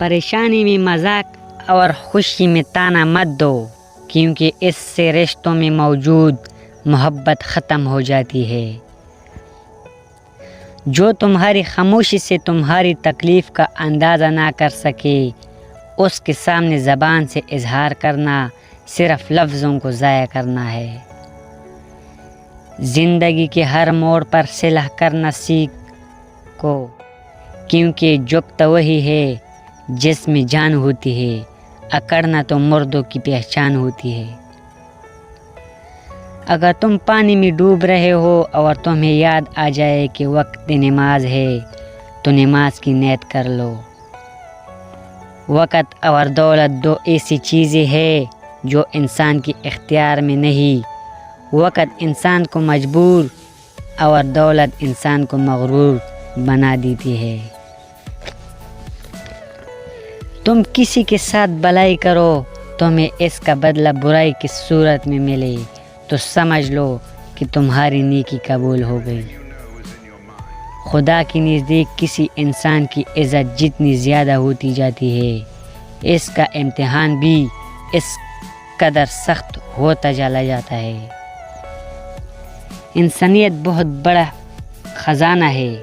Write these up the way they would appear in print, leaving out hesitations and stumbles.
پریشانی میں مذاق اور خوشی میں طعنہ مت دو، کیونکہ اس سے رشتوں میں موجود محبت ختم ہو جاتی ہے۔ جو تمہاری خاموشی سے تمہاری تکلیف کا اندازہ نہ کر سکے، اس کے سامنے زبان سے اظہار کرنا صرف لفظوں کو ضائع کرنا ہے۔ زندگی کے ہر موڑ پر صلح کرنا سیکھو، کیونکہ جھکتا وہی ہے جس میں جان ہوتی ہے، اکڑنا تو مردوں کی پہچان ہوتی ہے۔ اگر تم پانی میں ڈوب رہے ہو اور تمہیں یاد آ جائے کہ وقت نماز ہے، تو نماز کی نیت کر لو۔ وقت اور دولت دو ایسی چیزیں ہیں جو انسان کے اختیار میں نہیں۔ وقت انسان کو مجبور اور دولت انسان کو مغرور بنا دیتی ہے۔ تم کسی کے ساتھ بھلائی کرو، تمہیں اس کا بدلہ برائی کی صورت میں ملے، تو سمجھ لو کہ تمہاری نیکی قبول ہو گئی۔ خدا کے نزدیک کسی انسان کی عزت جتنی زیادہ ہوتی جاتی ہے، اس کا امتحان بھی اس قدر سخت ہوتا چلا جاتا ہے۔ انسانیت بہت بڑا خزانہ ہے،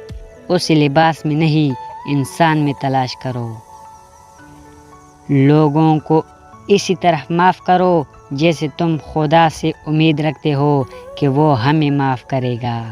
اسے لباس میں نہیں انسان میں تلاش کرو۔ لوگوں کو اسی طرح معاف کرو جیسے تم خدا سے امید رکھتے ہو کہ وہ ہمیں معاف کرے گا۔